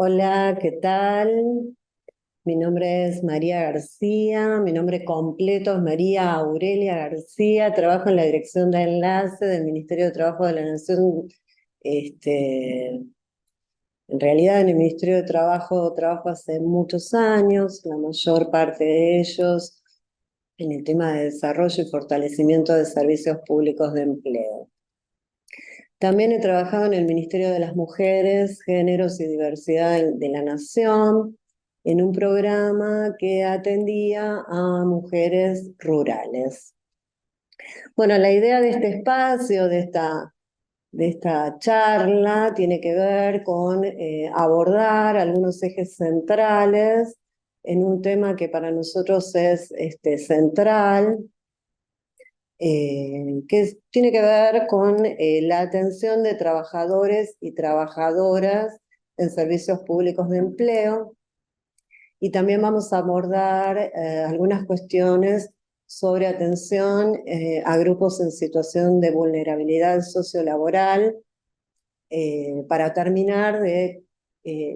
Hola, ¿qué tal? Mi nombre es María García, mi nombre completo es María Aurelia García, trabajo en la Dirección de Enlace del Ministerio de Trabajo de la Nación. Este, en realidad en el Ministerio de Trabajo trabajo hace muchos años, la mayor parte de ellos en el tema de desarrollo y fortalecimiento de servicios públicos de empleo. También he trabajado en el Ministerio de las Mujeres, Géneros y Diversidad de la Nación, en un programa que atendía a mujeres rurales. Bueno, la idea de este espacio, de esta charla, tiene que ver con abordar algunos ejes centrales en un tema que para nosotros es central, que tiene que ver con la atención de trabajadores y trabajadoras en servicios públicos de empleo, y también vamos a abordar algunas cuestiones sobre atención a grupos en situación de vulnerabilidad sociolaboral, para terminar de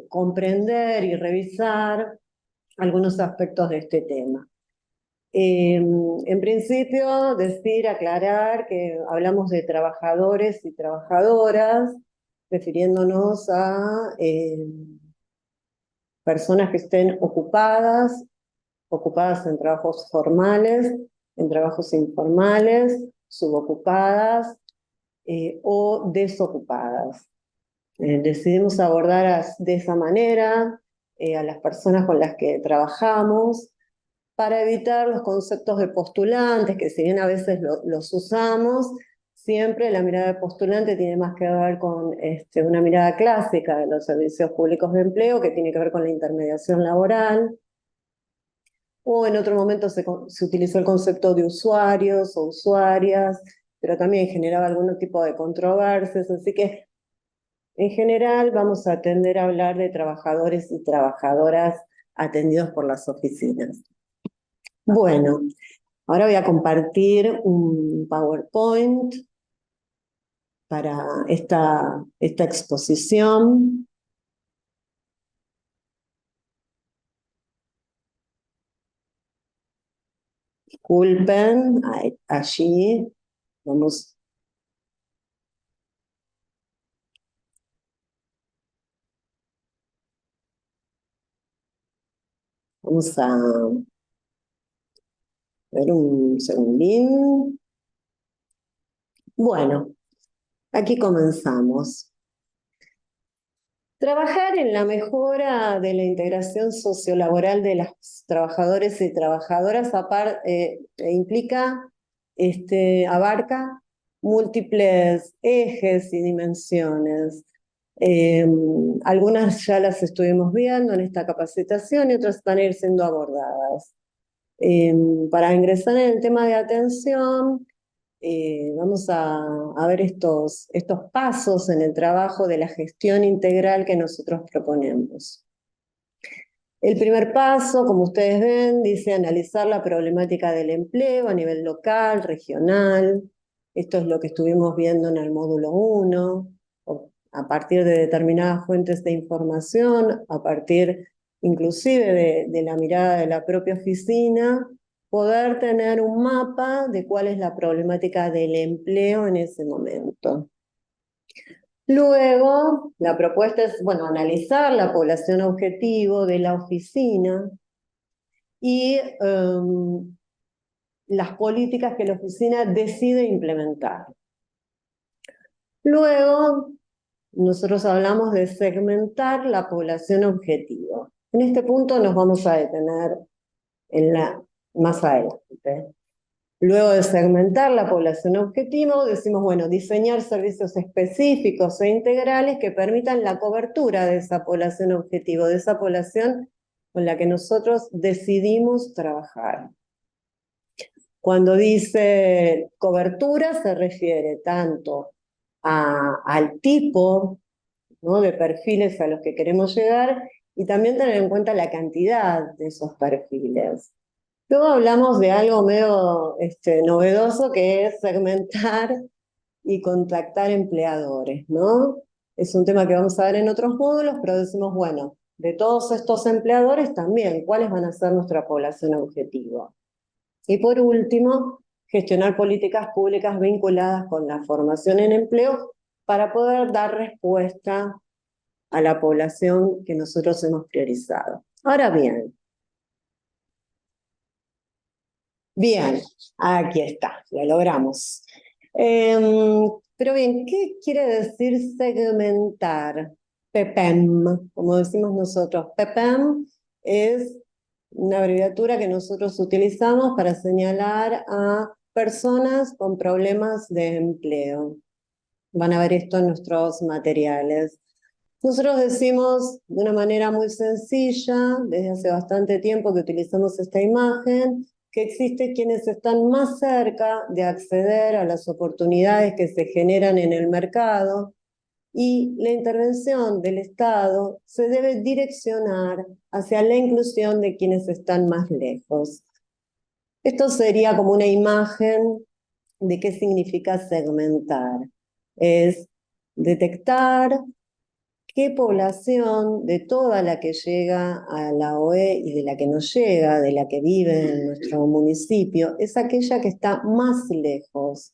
comprender y revisar algunos aspectos de este tema. En principio, aclarar que hablamos de trabajadores y trabajadoras, refiriéndonos a personas que estén ocupadas en trabajos formales, en trabajos informales, subocupadas o desocupadas. Decidimos abordar de esa manera a las personas con las que trabajamos, para evitar los conceptos de postulantes, que si bien a veces los usamos, siempre la mirada de postulante tiene más que ver con una mirada clásica de los servicios públicos de empleo, que tiene que ver con la intermediación laboral, o en otro momento se utilizó el concepto de usuarios o usuarias, pero también generaba algún tipo de controversias, así que en general vamos a tender a hablar de trabajadores y trabajadoras atendidos por las oficinas. Bueno, ahora voy a compartir un PowerPoint para esta exposición. Disculpen, allí vamos, vamos a ver un segundín. Bueno, aquí comenzamos. Trabajar en la mejora de la integración sociolaboral de los trabajadores y trabajadoras abarca múltiples ejes y dimensiones. Eh, Algunas ya las estuvimos viendo en esta capacitación y otras van a ir siendo abordadas. Eh, para ingresar en el tema de atención, vamos a ver estos pasos en el trabajo de la gestión integral que nosotros proponemos. El primer paso, como ustedes ven, dice analizar la problemática del empleo a nivel local, regional. Esto es lo que estuvimos viendo en el módulo 1, a partir de determinadas fuentes de información, a partir inclusive de la mirada de la propia oficina, poder tener un mapa de cuál es la problemática del empleo en ese momento. Luego, la propuesta es, bueno, analizar la población objetivo de la oficina y las políticas que la oficina decide implementar. Luego, nosotros hablamos de segmentar la población objetivo. En este punto nos vamos a detener más adelante. Luego de segmentar la población objetivo, decimos, bueno, diseñar servicios específicos e integrales que permitan la cobertura de esa población objetivo, de esa población con la que nosotros decidimos trabajar. Cuando dice cobertura se refiere tanto al tipo, ¿no?, de perfiles a los que queremos llegar, y también tener en cuenta la cantidad de esos perfiles. Luego hablamos de algo medio novedoso, que es segmentar y contactar empleadores, ¿no? es un tema que vamos a ver en otros módulos, pero decimos, bueno, de todos estos empleadores también, ¿cuáles van a ser nuestra población objetivo? Y por último, gestionar políticas públicas vinculadas con la formación en empleo para poder dar respuesta a la población que nosotros hemos priorizado. Ahora bien, aquí está, lo logramos. Pero bien, ¿qué quiere decir segmentar? PEPEM, como decimos nosotros. PEPEM es una abreviatura que nosotros utilizamos para señalar a personas con problemas de empleo. Van a ver esto en nuestros materiales. Nosotros decimos de una manera muy sencilla, desde hace bastante tiempo que utilizamos esta imagen, que existen quienes están más cerca de acceder a las oportunidades que se generan en el mercado y la intervención del Estado se debe direccionar hacia la inclusión de quienes están más lejos. Esto sería como una imagen de qué significa segmentar. Es detectar qué población de toda la que llega a la OE y de la que no llega, de la que vive en nuestro municipio, es aquella que está más lejos.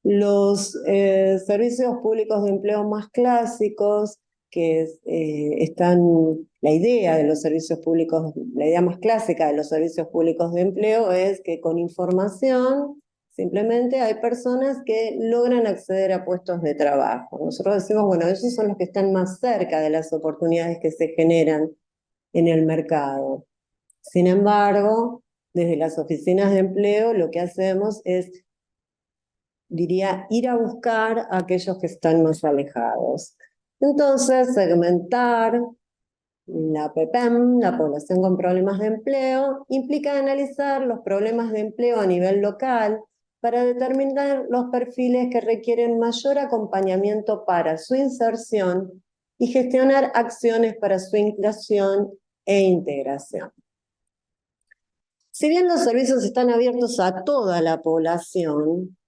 Los servicios públicos de empleo más clásicos, que están, la idea de los servicios públicos, la idea más clásica de los servicios públicos de empleo es que con información simplemente hay personas que logran acceder a puestos de trabajo. Nosotros decimos, bueno, esos son los que están más cerca de las oportunidades que se generan en el mercado. Sin embargo, desde las oficinas de empleo lo que hacemos es, diría, ir a buscar a aquellos que están más alejados. Entonces, segmentar la PEPEM, la población con problemas de empleo, implica analizar los problemas de empleo a nivel local para determinar los perfiles que requieren mayor acompañamiento para su inserción y gestionar acciones para su inclusión e integración. Si bien los servicios están abiertos a toda la población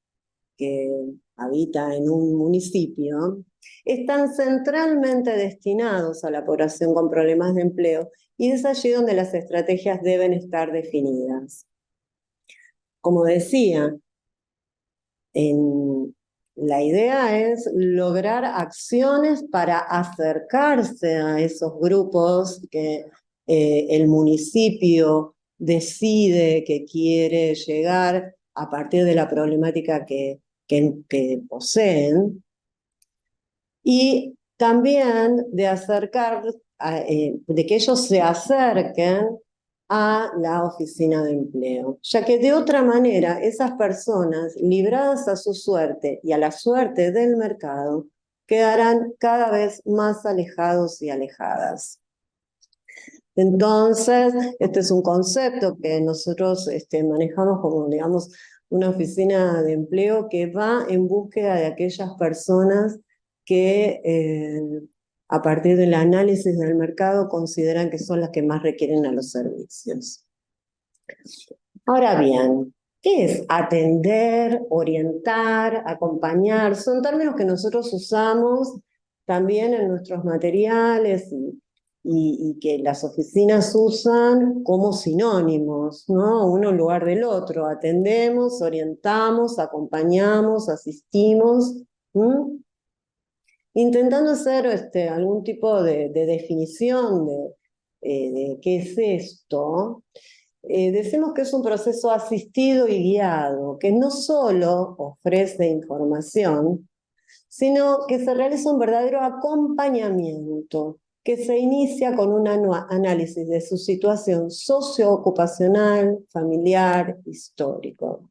que habita en un municipio, están centralmente destinados a la población con problemas de empleo y es allí donde las estrategias deben estar definidas. Como decía, la idea es lograr acciones para acercarse a esos grupos que el municipio decide que quiere llegar a partir de la problemática que poseen, y también de acercar, de que ellos se acerquen a la oficina de empleo, ya que de otra manera esas personas, libradas a su suerte y a la suerte del mercado, quedarán cada vez más alejados y alejadas. Entonces, este es un concepto que nosotros manejamos como, digamos, una oficina de empleo que va en búsqueda de aquellas personas que a partir del análisis del mercado consideran que son las que más requieren a los servicios. Ahora bien, ¿qué es atender, orientar, acompañar? Son términos que nosotros usamos también en nuestros materiales y que las oficinas usan como sinónimos, ¿no? Uno en lugar del otro. Atendemos, orientamos, acompañamos, asistimos, ¿m? Intentando hacer algún tipo de definición de qué es esto. Decimos que es un proceso asistido y guiado, que no solo ofrece información, sino que se realiza un verdadero acompañamiento, que se inicia con un análisis de su situación socioocupacional, familiar, histórico.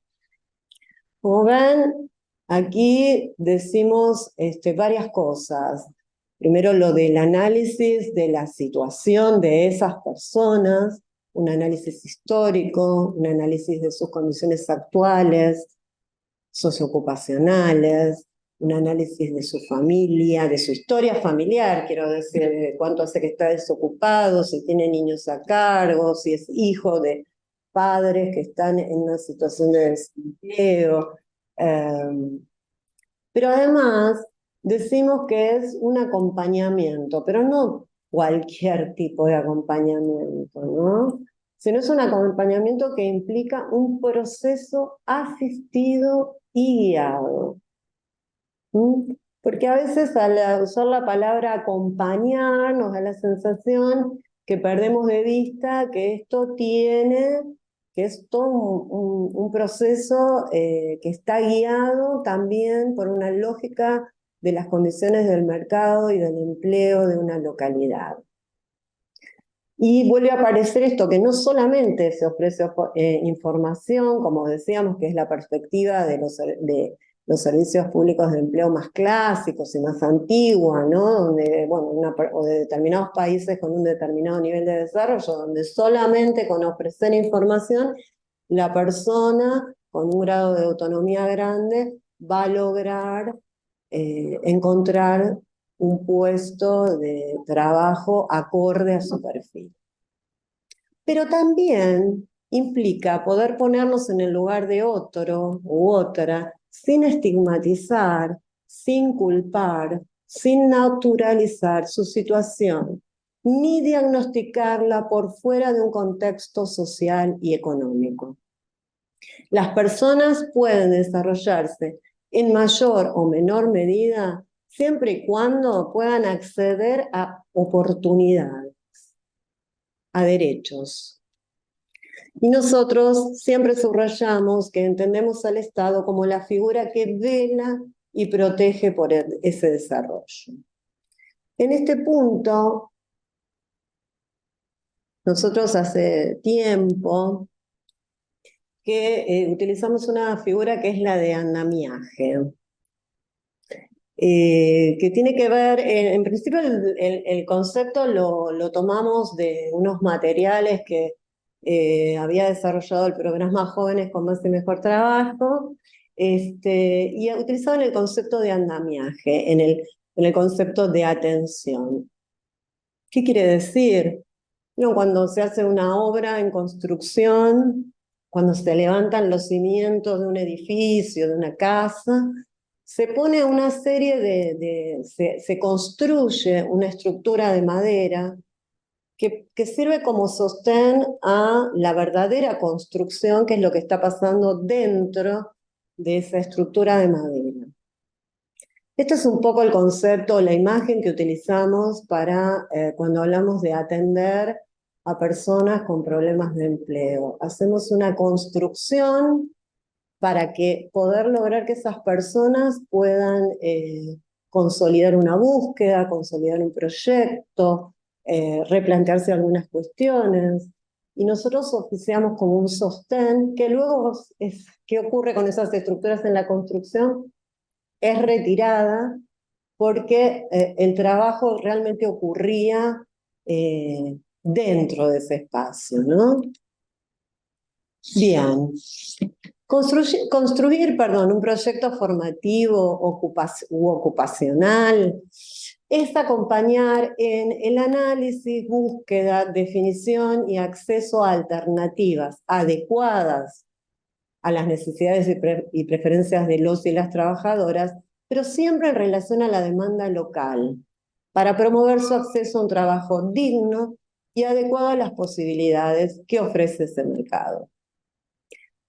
Como ven, aquí decimos varias cosas. Primero, lo del análisis de la situación de esas personas, un análisis histórico, un análisis de sus condiciones actuales, socioocupacionales, un análisis de su familia, de su historia familiar, quiero decir, de cuánto hace que está desocupado, si tiene niños a cargo, si es hijo de padres que están en una situación de desempleo. Pero además decimos que es un acompañamiento, pero no cualquier tipo de acompañamiento, ¿no? Sino es un acompañamiento que implica un proceso asistido y guiado. ¿Mm? Porque a veces al usar la palabra acompañar nos da la sensación que perdemos de vista que esto tiene, que es todo un proceso que está guiado también por una lógica de las condiciones del mercado y del empleo de una localidad. Y vuelve a aparecer esto, que no solamente se ofrece información, como decíamos, que es la perspectiva de los servicios públicos de empleo más clásicos y más antigua, ¿no? Donde, bueno, o de determinados países con un determinado nivel de desarrollo, donde solamente con ofrecer información, la persona con un grado de autonomía grande va a lograr encontrar un puesto de trabajo acorde a su perfil. Pero también implica poder ponernos en el lugar de otro u otra sin estigmatizar, sin culpar, sin naturalizar su situación, ni diagnosticarla por fuera de un contexto social y económico. Las personas pueden desarrollarse en mayor o menor medida siempre y cuando puedan acceder a oportunidades, a derechos. Y nosotros siempre subrayamos que entendemos al Estado como la figura que vela y protege por ese desarrollo. En este punto, nosotros hace tiempo que utilizamos una figura que es la de andamiaje. Que tiene que ver, en principio el concepto lo tomamos de unos materiales que había desarrollado el programa Jóvenes con Más y Mejor Trabajo, y utilizaban el concepto de andamiaje en el concepto de atención. ¿Qué quiere decir? No, cuando se hace una obra en construcción, cuando se levantan los cimientos de un edificio, de una casa, se pone una serie se construye una estructura de madera que sirve como sostén a la verdadera construcción, que es lo que está pasando dentro de esa estructura de madera. Este es un poco el concepto, la imagen que utilizamos para cuando hablamos de atender a personas con problemas de empleo. Hacemos una construcción para poder lograr que esas personas puedan consolidar una búsqueda, consolidar un proyecto, replantearse algunas cuestiones. Y nosotros oficiamos como un sostén que luego ¿qué ocurre con esas estructuras en la construcción? Es retirada porque el trabajo realmente ocurría dentro de ese espacio, ¿no? Bien. Construir, perdón, un proyecto formativo u ocupacional es acompañar en el análisis, búsqueda, definición y acceso a alternativas adecuadas a las necesidades y preferencias de los y las trabajadoras, pero siempre en relación a la demanda local, para promover su acceso a un trabajo digno y adecuado a las posibilidades que ofrece ese mercado.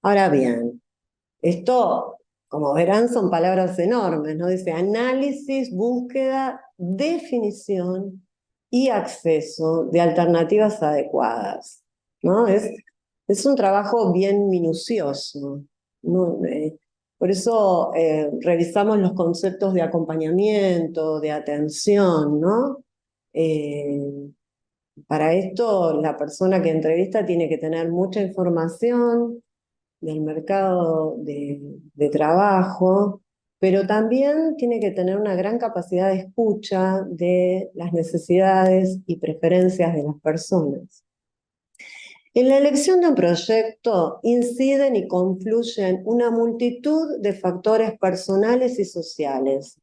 Ahora bien, esto, como verán, son palabras enormes, ¿no? Dice análisis, búsqueda, definición y acceso de alternativas adecuadas, ¿no? Es un trabajo bien minucioso, ¿no? Por eso revisamos los conceptos de acompañamiento, de atención, ¿no? Para esto, la persona que entrevista tiene que tener mucha información del mercado de trabajo, pero también tiene que tener una gran capacidad de escucha de las necesidades y preferencias de las personas. En la elección de un proyecto inciden y confluyen una multitud de factores personales y sociales,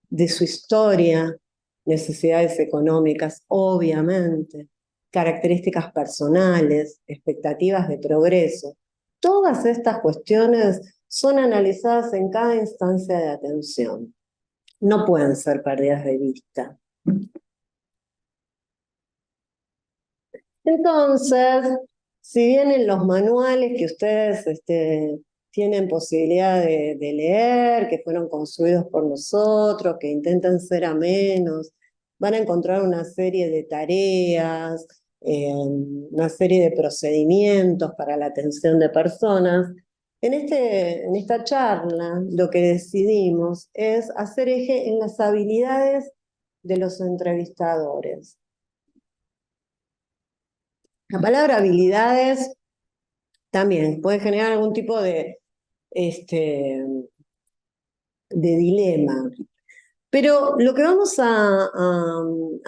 de su historia, necesidades económicas, obviamente, características personales, expectativas de progreso. Todas estas cuestiones son analizadas en cada instancia de atención. no pueden ser perdidas de vista. Entonces, si bien en los manuales que ustedes tienen posibilidad de leer, que fueron construidos por nosotros, que intentan ser amenos, van a encontrar una serie de tareas, una serie de procedimientos para la atención de personas. En esta charla, lo que decidimos es hacer eje en las habilidades de los entrevistadores. La palabra habilidades también puede generar algún tipo de dilema. Pero lo que vamos a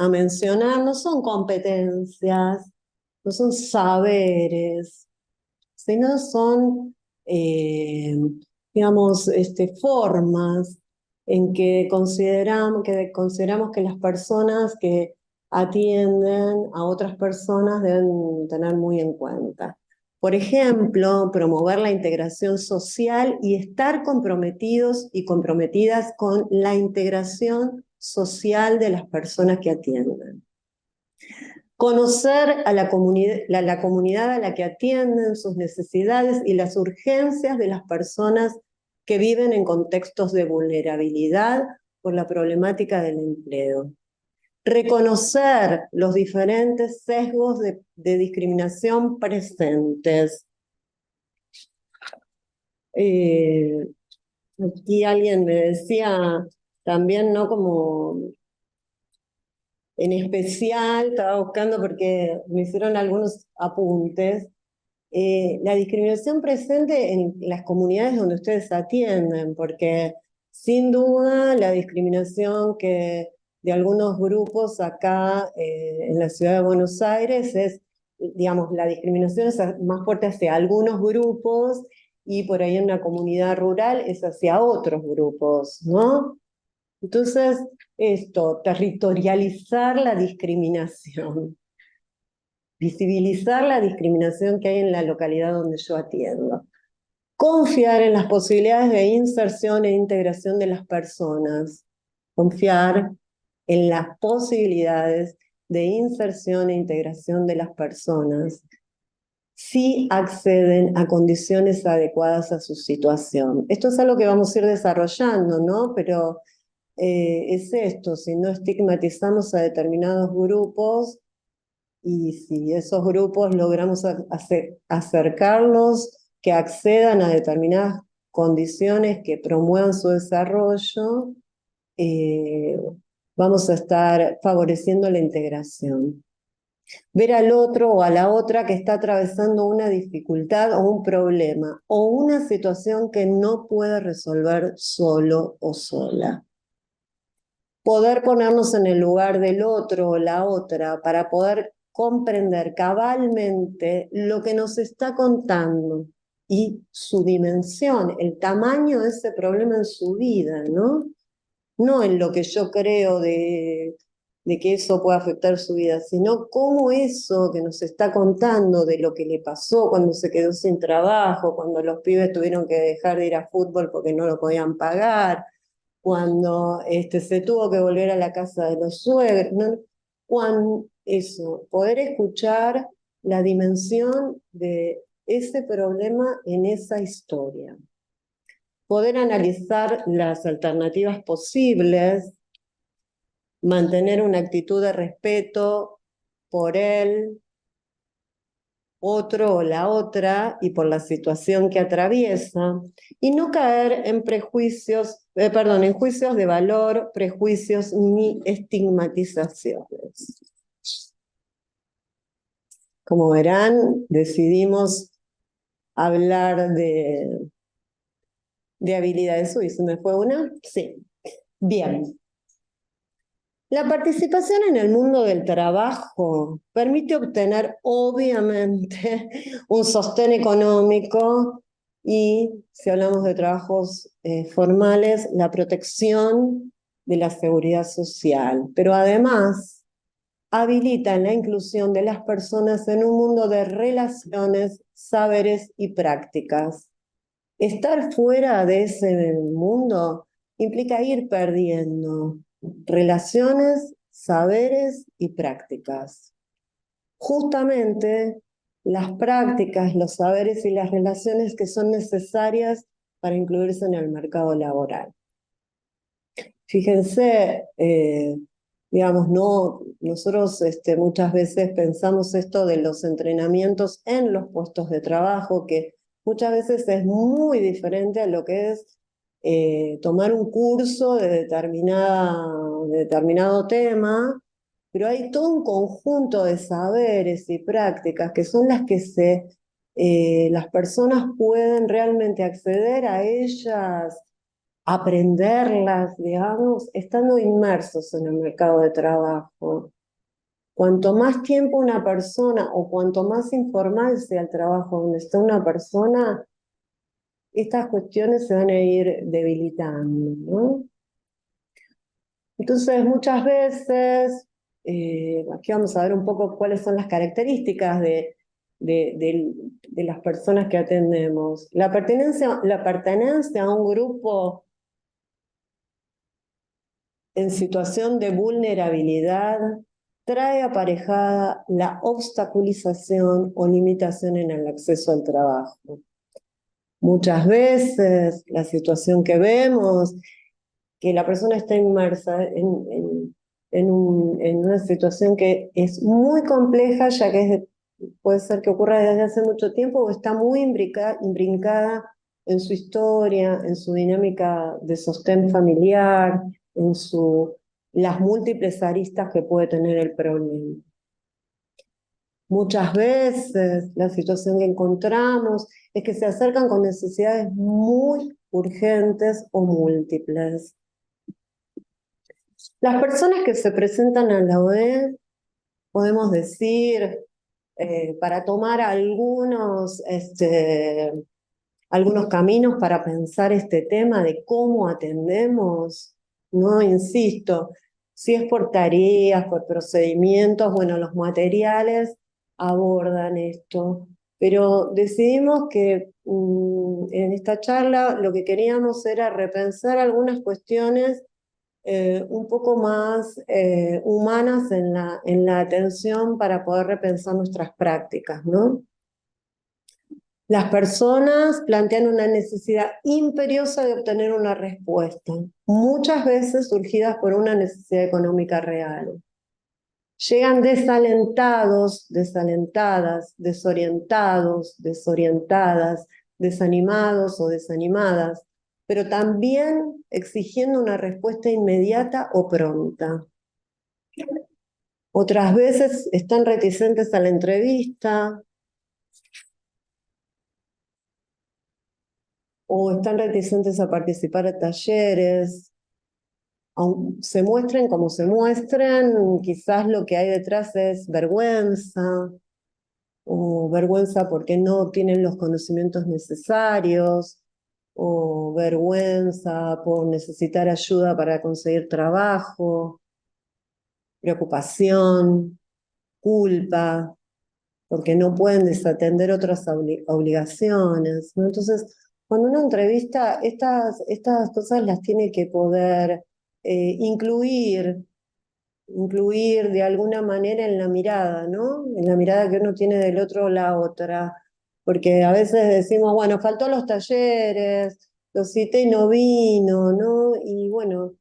mencionar no son competencias, no son saberes, sino son, digamos, formas en que consideramos que las personas que atienden a otras personas deben tener muy en cuenta. Por ejemplo, promover la integración social y estar comprometidos y comprometidas con la integración social de las personas que atienden. Conocer a la comunidad a la que atienden, sus necesidades y las urgencias de las personas que viven en contextos de vulnerabilidad por la problemática del empleo. Reconocer los diferentes sesgos de discriminación presentes. Aquí alguien me decía también, ¿no? Como en especial, estaba buscando porque me hicieron algunos apuntes, la discriminación presente en las comunidades donde ustedes atienden, porque sin duda la discriminación que de algunos grupos acá en la ciudad de Buenos Aires es, digamos, la discriminación es más fuerte hacia algunos grupos y por ahí en una comunidad rural es hacia otros grupos, ¿no? Entonces, territorializar la discriminación, visibilizar la discriminación que hay en la localidad donde yo atiendo. Confiar en las posibilidades de inserción e integración de las personas. Confiar en las posibilidades de inserción e integración de las personas si acceden a condiciones adecuadas a su situación. Esto es algo que vamos a ir desarrollando, ¿no? Pero es esto, si no estigmatizamos a determinados grupos y si esos grupos logramos acercarlos, que accedan a determinadas condiciones que promuevan su desarrollo, vamos a estar favoreciendo la integración. Ver al otro o a la otra que está atravesando una dificultad o un problema o una situación que no puede resolver solo o sola. Poder ponernos en el lugar del otro o la otra para poder comprender cabalmente lo que nos está contando y su dimensión, el tamaño de ese problema en su vida, ¿no? No en lo que yo creo de que eso puede afectar su vida, sino cómo eso que nos está contando de lo que le pasó cuando se quedó sin trabajo, cuando los pibes tuvieron que dejar de ir a fútbol porque no lo podían pagar, cuando se tuvo que volver a la casa de los suegros, ¿no? Eso, poder escuchar la dimensión de ese problema en esa historia. Poder analizar las alternativas posibles, mantener una actitud de respeto por él, otro o la otra y por la situación que atraviesa, y no caer en en juicios de valor, prejuicios ni estigmatizaciones. Como verán, decidimos hablar de habilidades. Uy, ¿se me fue una? Sí. Bien. La participación en el mundo del trabajo permite obtener, obviamente, un sostén económico y, si hablamos de trabajos formales, la protección de la seguridad social. Pero además, habilita la inclusión de las personas en un mundo de relaciones, saberes y prácticas. Estar fuera de ese mundo implica ir perdiendo relaciones, saberes y prácticas. Justamente las prácticas, los saberes y las relaciones que son necesarias para incluirse en el mercado laboral. Fíjense, digamos, nosotros muchas veces pensamos esto de los entrenamientos en los puestos de trabajo, que muchas veces es muy diferente a lo que es tomar un curso de determinado tema, pero hay todo un conjunto de saberes y prácticas que son las que las personas pueden realmente acceder a ellas, aprenderlas, digamos, estando inmersos en el mercado de trabajo. Cuanto más tiempo una persona o cuanto más informal sea el trabajo donde está una persona, estas cuestiones se van a ir debilitando, ¿no? Entonces, muchas veces, aquí vamos a ver un poco cuáles son las características de las personas que atendemos. La pertenencia a un grupo en situación de vulnerabilidad trae aparejada la obstaculización o limitación en el acceso al trabajo. Muchas veces la situación que vemos, que la persona está inmersa en una situación que es muy compleja, ya que puede ser que ocurra desde hace mucho tiempo o está muy imbrincada en su historia, en su dinámica de sostén familiar, en las múltiples aristas que puede tener el problema. Muchas veces la situación que encontramos es que se acercan con necesidades muy urgentes o múltiples. Las personas que se presentan a la OE, podemos decir, para tomar algunos caminos para pensar este tema de cómo atendemos, no insisto, si es por tareas, por procedimientos, bueno, los materiales abordan esto, pero decidimos que en esta charla lo que queríamos era repensar algunas cuestiones un poco más humanas en la atención para poder repensar nuestras prácticas, ¿no? Las personas plantean una necesidad imperiosa de obtener una respuesta, muchas veces surgidas por una necesidad económica real. Llegan desalentados, desalentadas, desorientados, desorientadas, desanimados o desanimadas, pero también exigiendo una respuesta inmediata o pronta. Otras veces están reticentes a la entrevista, o están reticentes a participar en talleres, aunque se muestren como se muestren, quizás lo que hay detrás es vergüenza, o vergüenza porque no tienen los conocimientos necesarios, o vergüenza por necesitar ayuda para conseguir trabajo, preocupación, culpa, porque no pueden desatender otras obligaciones, ¿no? Entonces, cuando uno entrevista, estas cosas las tiene que poder incluir de alguna manera en la mirada, ¿no? En la mirada que uno tiene del otro o la otra. Porque a veces decimos, bueno, faltó los talleres, lo cité y no vino, ¿no? Y bueno,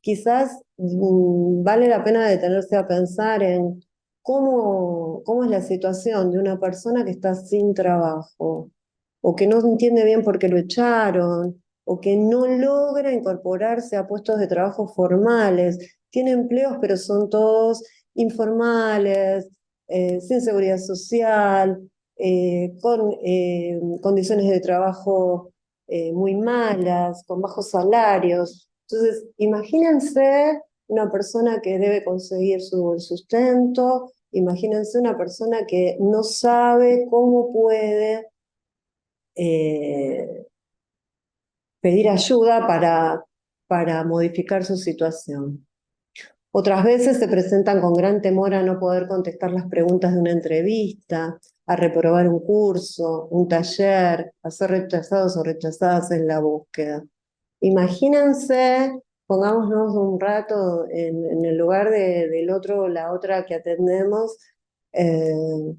quizás vale la pena detenerse a pensar en cómo es la situación de una persona que está sin trabajo, o que no entiende bien por qué lo echaron, o que no logra incorporarse a puestos de trabajo formales. Tiene empleos, pero son todos informales, sin seguridad social, con condiciones de trabajo muy malas, con bajos salarios. Entonces, imagínense una persona que debe conseguir su sustento, imagínense una persona que no sabe cómo puede eh, pedir ayuda para modificar su situación. Otras veces se presentan con gran temor a no poder contestar las preguntas de una entrevista, a reprobar un curso, un taller, a ser rechazados o rechazadas en la búsqueda. Imagínense, pongámonos un rato en el lugar del otro o la otra que atendemos, eh,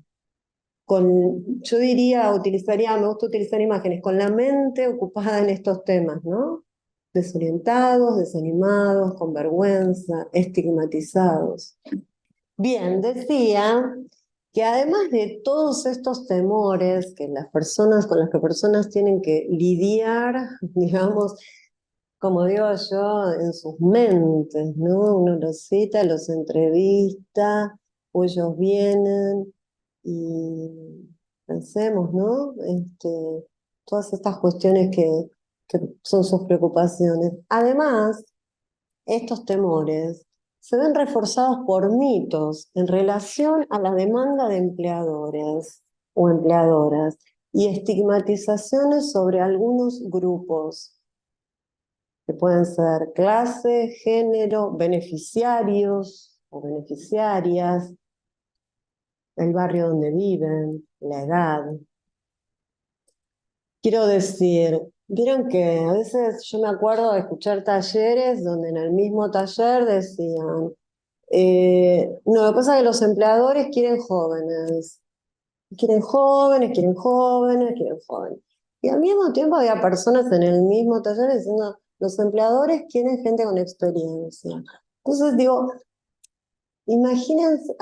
yo diría, me gusta utilizar imágenes, con la mente ocupada en estos temas, ¿no? Desorientados, desanimados, con vergüenza, estigmatizados. Bien, decía que además de todos estos temores que las personas, con las que personas tienen que lidiar, digamos, como digo yo, en sus mentes, ¿no? Uno los cita, los entrevista, o ellos vienen y pensemos, ¿no? Todas estas cuestiones que son sus preocupaciones. Además, estos temores se ven reforzados por mitos en relación a la demanda de empleadores o empleadoras y estigmatizaciones sobre algunos grupos que pueden ser clase, género, beneficiarios o beneficiarias, el barrio donde viven, la edad. Quiero decir, vieron que a veces yo me acuerdo de escuchar talleres donde en el mismo taller decían, no, lo que pasa es que los empleadores quieren jóvenes, quieren jóvenes, quieren jóvenes, quieren jóvenes. Y al mismo tiempo había personas en el mismo taller diciendo, los empleadores quieren gente con experiencia. Entonces digo, imagínense,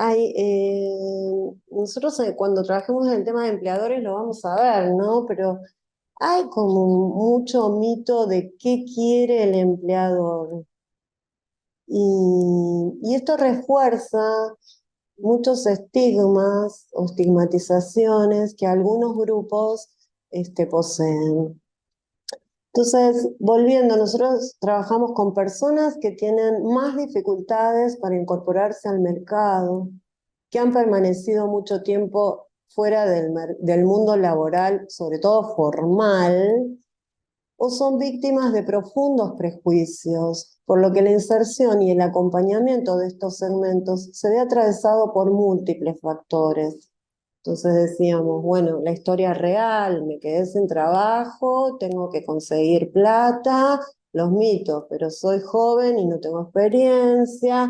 nosotros cuando trabajemos en el tema de empleadores lo vamos a ver, ¿no? Pero hay como mucho mito de qué quiere el empleador. Y esto refuerza muchos estigmas o estigmatizaciones que algunos grupos poseen. Entonces, volviendo, nosotros trabajamos con personas que tienen más dificultades para incorporarse al mercado, que han permanecido mucho tiempo fuera del mundo laboral, sobre todo formal, o son víctimas de profundos prejuicios, por lo que la inserción y el acompañamiento de estos segmentos se ve atravesado por múltiples factores. Entonces decíamos, bueno, la historia real, me quedé sin trabajo, tengo que conseguir plata, los mitos, pero soy joven y no tengo experiencia,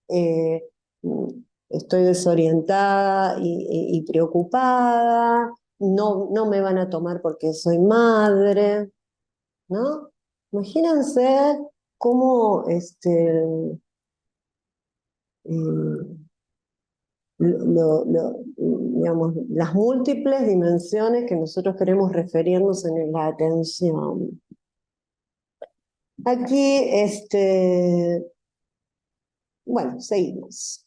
eh, mm, estoy desorientada y preocupada, no me van a tomar porque soy madre, ¿no? Imagínense cómo eh, digamos, las múltiples dimensiones que nosotros queremos referirnos en la atención. Aquí, bueno, seguimos.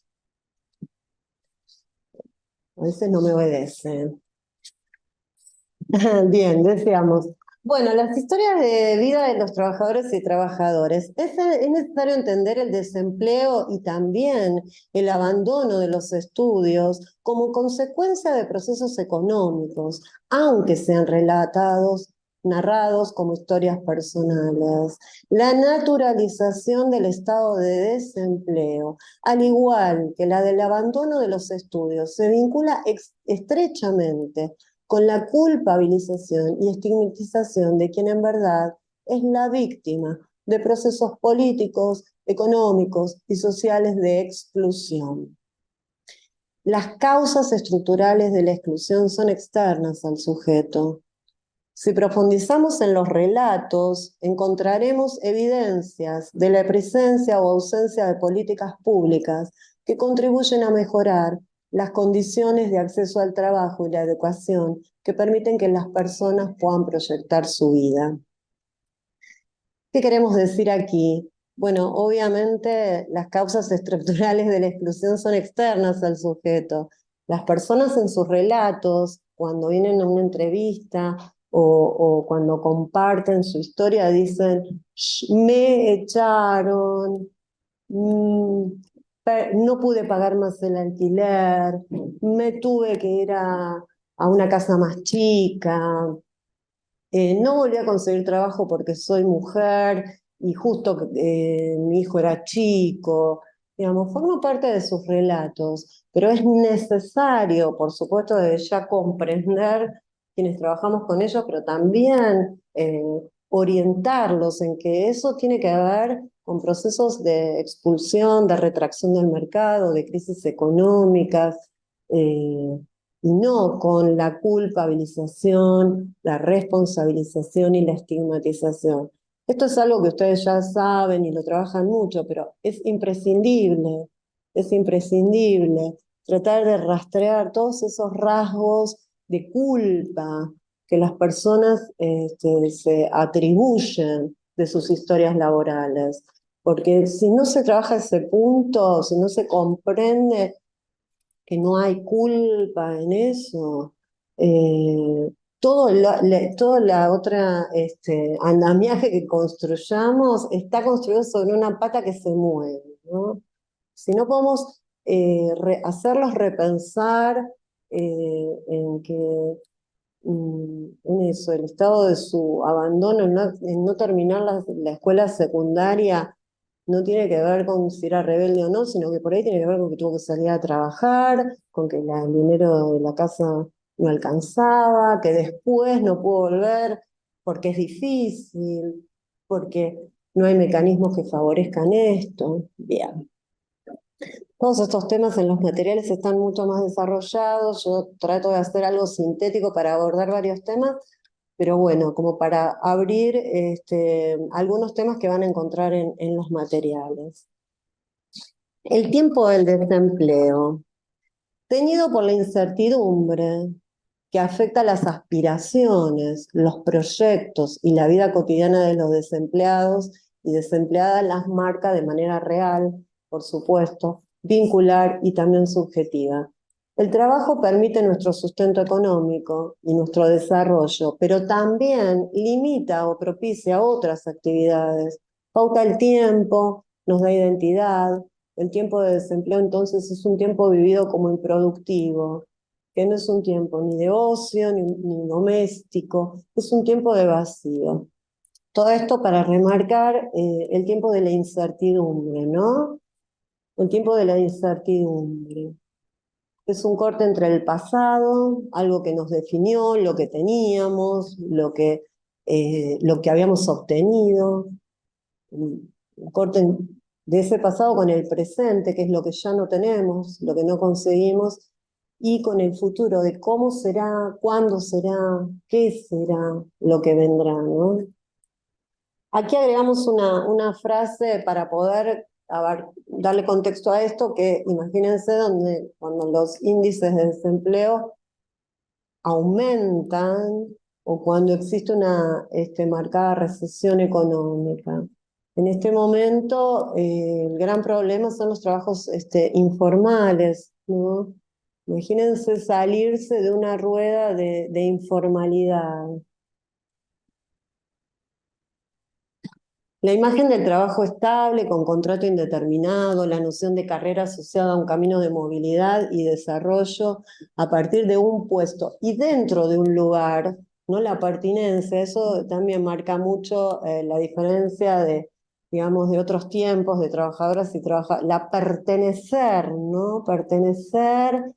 A veces no me obedecen. Bien, decíamos. Bueno, las historias de vida de los trabajadores y trabajadoras. Es necesario entender el desempleo y también el abandono de los estudios como consecuencia de procesos económicos, aunque sean narrados como historias personales. La naturalización del estado de desempleo, al igual que la del abandono de los estudios, se vincula estrechamente con la culpabilización y estigmatización de quien en verdad es la víctima de procesos políticos, económicos y sociales de exclusión. Las causas estructurales de la exclusión son externas al sujeto. Si profundizamos en los relatos, encontraremos evidencias de la presencia o ausencia de políticas públicas que contribuyen a mejorar las condiciones de acceso al trabajo y la educación que permiten que las personas puedan proyectar su vida. ¿Qué queremos decir aquí? Bueno, obviamente las causas estructurales de la exclusión son externas al sujeto. Las personas en sus relatos, cuando vienen a una entrevista o cuando comparten su historia, dicen, me echaron, mm, no pude pagar más el alquiler, me tuve que ir a una casa más chica, no volví a conseguir trabajo porque soy mujer y justo mi hijo era chico. Digamos, forma parte de sus relatos, pero es necesario, por supuesto, de ya comprender quienes trabajamos con ellos, pero también orientarlos en que eso tiene que ver con procesos de expulsión, de retracción del mercado, de crisis económicas, y no con la culpabilización, la responsabilización y la estigmatización. Esto es algo que ustedes ya saben y lo trabajan mucho, pero es imprescindible tratar de rastrear todos esos rasgos de culpa que las personas se atribuyen de sus historias laborales. Porque si no se trabaja ese punto, si no se comprende que no hay culpa en eso, toda la otra andamiaje que construyamos está construido sobre una pata que se mueve, ¿no? Si no podemos hacerlos repensar en que en eso, el estado de su abandono, en no terminar la escuela secundaria, no tiene que ver con si era rebelde o no, sino que por ahí tiene que ver con que tuvo que salir a trabajar, con que el dinero de la casa no alcanzaba, que después no pudo volver porque es difícil, porque no hay mecanismos que favorezcan esto. Bien. Todos estos temas en los materiales están mucho más desarrollados. Yo trato de hacer algo sintético para abordar varios temas, pero bueno, como para abrir algunos temas que van a encontrar en los materiales. El tiempo del desempleo, teñido por la incertidumbre que afecta las aspiraciones, los proyectos y la vida cotidiana de los desempleados y desempleadas, las marca de manera real, por supuesto, vincular y también subjetiva. El trabajo permite nuestro sustento económico y nuestro desarrollo, pero también limita o propicia otras actividades. Pauta el tiempo, nos da identidad. El tiempo de desempleo entonces es un tiempo vivido como improductivo, que no es un tiempo ni de ocio ni doméstico, es un tiempo de vacío. Todo esto para remarcar el tiempo de la incertidumbre, ¿no? El tiempo de la incertidumbre. Es un corte entre el pasado, algo que nos definió, lo que teníamos, lo que habíamos obtenido, un corte de ese pasado con el presente, que es lo que ya no tenemos, lo que no conseguimos, y con el futuro de cómo será, cuándo será, qué será lo que vendrá, ¿no? Aquí agregamos una frase para poder darle contexto a esto, que imagínense cuando los índices de desempleo aumentan o cuando existe una marcada recesión económica. En este momento, el gran problema son los trabajos informales, ¿no? Imagínense salirse de una rueda de informalidad. La imagen del trabajo estable, con contrato indeterminado, la noción de carrera asociada a un camino de movilidad y desarrollo a partir de un puesto y dentro de un lugar, no la pertinencia, eso también marca mucho la diferencia de, digamos, de otros tiempos, de trabajadoras y trabajadores, la pertenecer, ¿no? Pertenecer,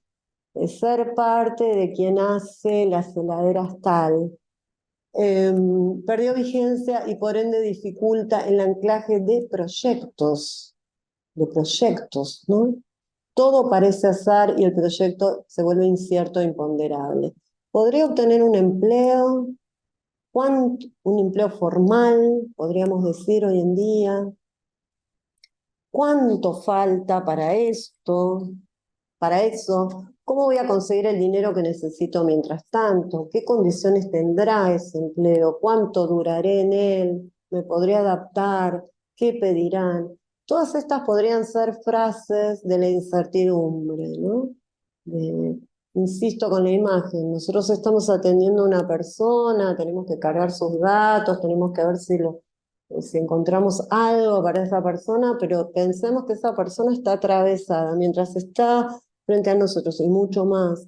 ser parte de quien hace las heladeras tal. Perdió vigencia y por ende dificulta el anclaje de proyectos, ¿no? Todo parece azar y el proyecto se vuelve incierto e imponderable. ¿Podría obtener un empleo? Un empleo formal, podríamos decir hoy en día? ¿Cuánto falta para esto? Para eso, ¿cómo voy a conseguir el dinero que necesito mientras tanto? ¿Qué condiciones tendrá ese empleo? ¿Cuánto duraré en él? ¿Me podré adaptar? ¿Qué pedirán? Todas estas podrían ser frases de la incertidumbre, ¿no? Insisto con la imagen, nosotros estamos atendiendo a una persona, tenemos que cargar sus datos, tenemos que ver si encontramos algo para esa persona, pero pensemos que esa persona está atravesada, mientras está frente a nosotros y mucho más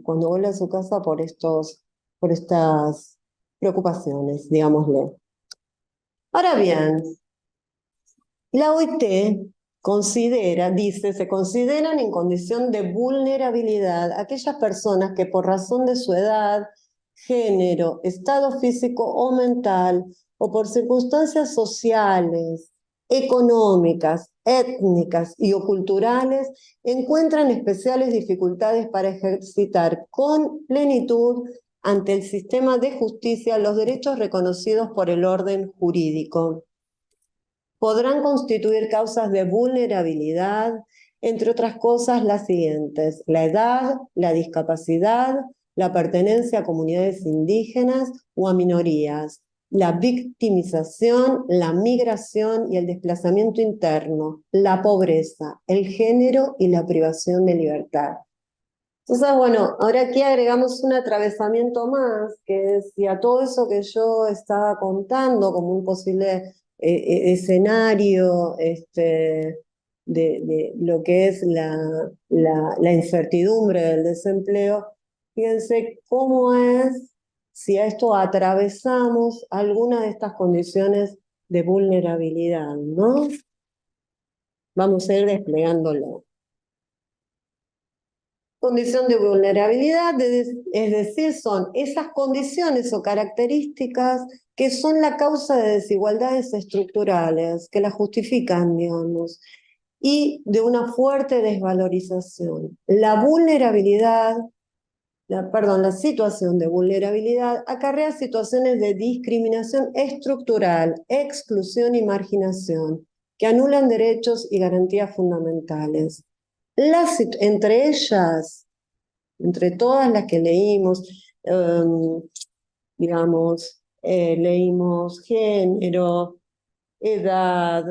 cuando vuelve a su casa por estas preocupaciones, digámosle. Ahora bien, la OIT dice, se consideran en condición de vulnerabilidad aquellas personas que por razón de su edad, género, estado físico o mental, o por circunstancias sociales, económicas, étnicas y o culturales, encuentran especiales dificultades para ejercitar con plenitud ante el sistema de justicia los derechos reconocidos por el orden jurídico. Podrán constituir causas de vulnerabilidad, entre otras cosas las siguientes: la edad, la discapacidad, la pertenencia a comunidades indígenas o a minorías, la victimización, la migración y el desplazamiento interno, la pobreza, el género y la privación de libertad. Entonces, bueno, ahora aquí agregamos un atravesamiento más, que es si a todo eso que yo estaba contando como un posible escenario de lo que es la incertidumbre del desempleo, fíjense cómo es si a esto atravesamos alguna de estas condiciones de vulnerabilidad, ¿no? Vamos a ir desplegándolo. Condición de vulnerabilidad, es decir, son esas condiciones o características que son la causa de desigualdades estructurales, que las justifican, digamos, y de una fuerte desvalorización. La vulnerabilidad, la situación de vulnerabilidad acarrea situaciones de discriminación estructural, exclusión y marginación, que anulan derechos y garantías fundamentales. Entre ellas, entre todas las que leímos, digamos, leímos género, edad,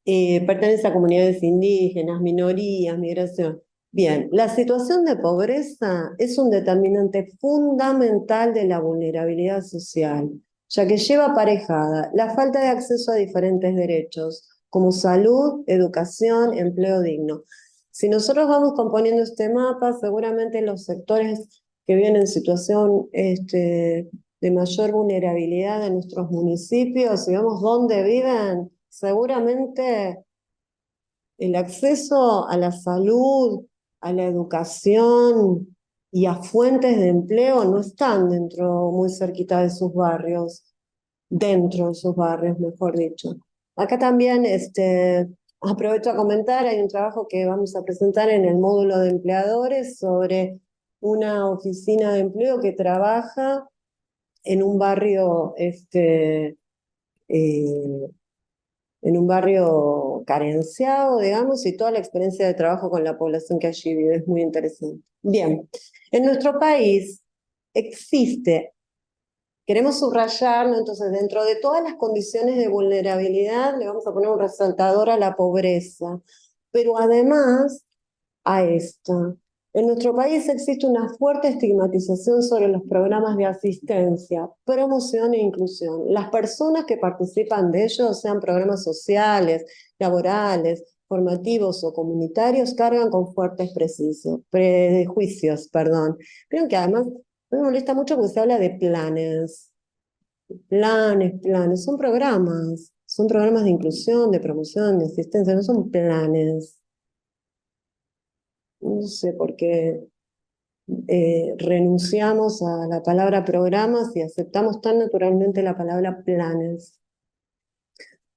pertenencia a comunidades indígenas, minorías, migración. Bien, la situación de pobreza es un determinante fundamental de la vulnerabilidad social, ya que lleva aparejada la falta de acceso a diferentes derechos, como salud, educación, empleo digno. Si nosotros vamos componiendo este mapa, seguramente los sectores que viven en situación de mayor vulnerabilidad de nuestros municipios, si vemos dónde viven, seguramente el acceso a la salud, a la educación y a fuentes de empleo no están muy cerquita de sus barrios, dentro de sus barrios, mejor dicho. Acá también aprovecho a comentar, hay un trabajo que vamos a presentar en el módulo de empleadores sobre una oficina de empleo que trabaja en un barrio en un barrio carenciado, digamos, y toda la experiencia de trabajo con la población que allí vive. Es muy interesante. Bien, en nuestro país existe, queremos subrayarlo, entonces dentro de todas las condiciones de vulnerabilidad le vamos a poner un resaltador a la pobreza, pero además a esta. En nuestro país existe una fuerte estigmatización sobre los programas de asistencia, promoción e inclusión. Las personas que participan de ellos, sean programas sociales, laborales, formativos o comunitarios, cargan con fuertes prejuicios. Pero que además me molesta mucho porque se habla de planes. Planes. Son programas de inclusión, de promoción, de asistencia, no son planes. No sé por qué renunciamos a la palabra programas y aceptamos tan naturalmente la palabra planes.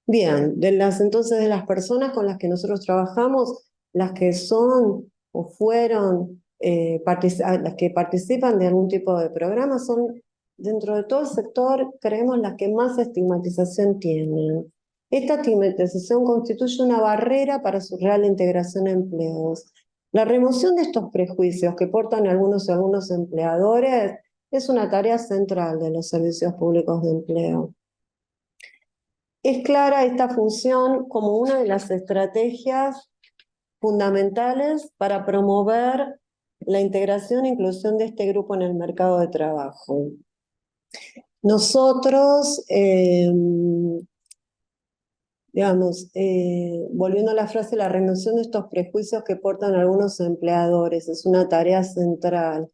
Bien, entonces de las personas con las que nosotros trabajamos, las que son o fueron, las que participan de algún tipo de programa son, dentro de todo el sector, creemos las que más estigmatización tienen. Esta estigmatización constituye una barrera para su real integración en empleos. La remoción de estos prejuicios que portan algunos y algunos empleadores es una tarea central de los servicios públicos de empleo. Es clara esta función como una de las estrategias fundamentales para promover la integración e inclusión de este grupo en el mercado de trabajo. Nosotros, volviendo a la frase, la remoción de estos prejuicios que portan algunos empleadores es una tarea central.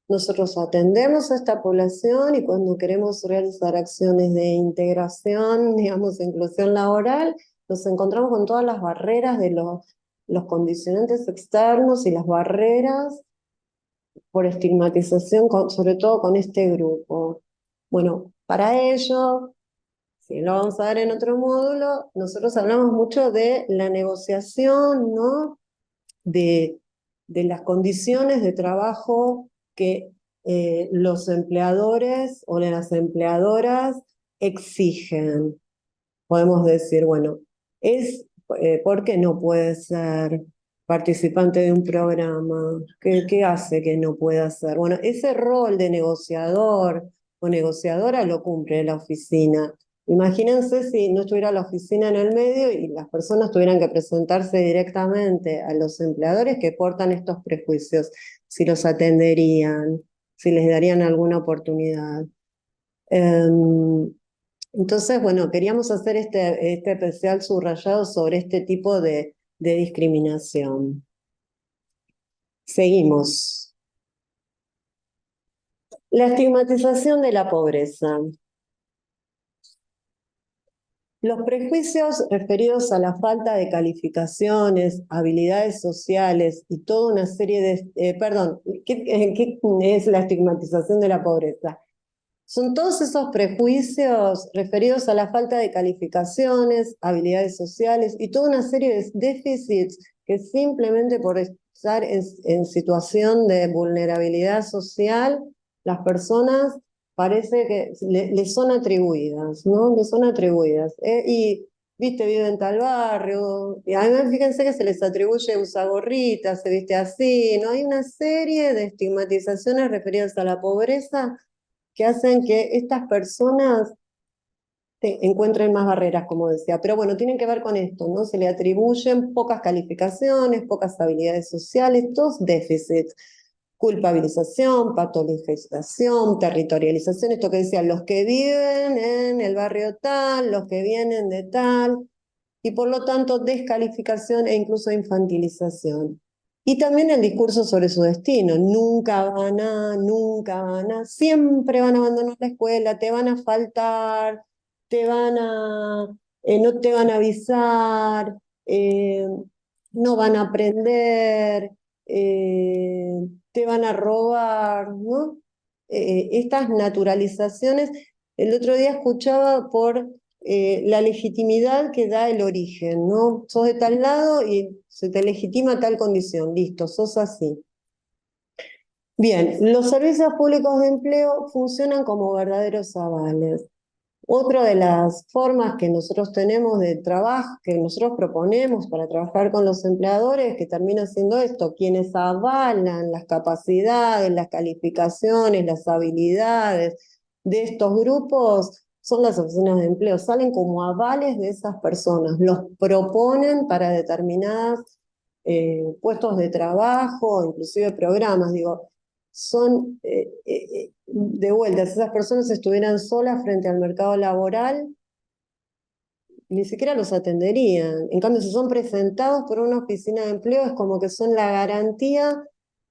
Nosotros atendemos a esta población y cuando queremos realizar acciones de integración, digamos, inclusión laboral, nos encontramos con todas las barreras de los condicionantes externos y las barreras por estigmatización, sobre todo con este grupo. Bueno, para ello, si lo vamos a ver en otro módulo, nosotros hablamos mucho de la negociación, ¿no? De las condiciones de trabajo que los empleadores o las empleadoras exigen. Podemos decir, bueno, ¿por qué no puede ser participante de un programa? ¿Qué hace que no pueda ser? Bueno, ese rol de negociador o negociadora lo cumple la oficina. Imagínense si no estuviera la oficina en el medio y las personas tuvieran que presentarse directamente a los empleadores que portan estos prejuicios, si los atenderían, si les darían alguna oportunidad. Entonces, bueno, queríamos hacer este especial subrayado sobre este tipo de discriminación. Seguimos. La estigmatización de la pobreza. Los prejuicios referidos a la falta de calificaciones, habilidades sociales y toda una serie de... perdón, ¿qué es la estigmatización de la pobreza? Son todos esos prejuicios referidos a la falta de calificaciones, habilidades sociales y toda una serie de déficits que simplemente por estar en situación de vulnerabilidad social, las personas parece que les son atribuidas, ¿no? Les son atribuidas. Y, viste, vive en tal barrio, y además fíjense que se les atribuye usar gorritas, se viste así, ¿no? Hay una serie de estigmatizaciones referidas a la pobreza que hacen que estas personas encuentren más barreras, como decía. Pero bueno, tienen que ver con esto, ¿no? Se le atribuyen pocas calificaciones, pocas habilidades sociales, todos déficits. Culpabilización, patologización, territorialización, esto que decían, los que viven en el barrio tal, los que vienen de tal, y por lo tanto descalificación e incluso infantilización. Y también el discurso sobre su destino, nunca van a, siempre van a abandonar la escuela, te van a faltar, no te van a avisar, no van a aprender, te van a robar, ¿no? Estas naturalizaciones, el otro día escuchaba por la legitimidad que da el origen, ¿no? Sos de tal lado y se te legitima tal condición, listo, sos así. Bien, los servicios públicos de empleo funcionan como verdaderos avales. Otra de las formas que nosotros tenemos de trabajo, que nosotros proponemos para trabajar con los empleadores, que termina siendo esto, quienes avalan las capacidades, las calificaciones, las habilidades de estos grupos, son las oficinas de empleo, salen como avales de esas personas, los proponen para determinados puestos de trabajo, inclusive programas, digo, son de vuelta, si esas personas estuvieran solas frente al mercado laboral, ni siquiera los atenderían. En cambio, si son presentados por una oficina de empleo, es como que son la garantía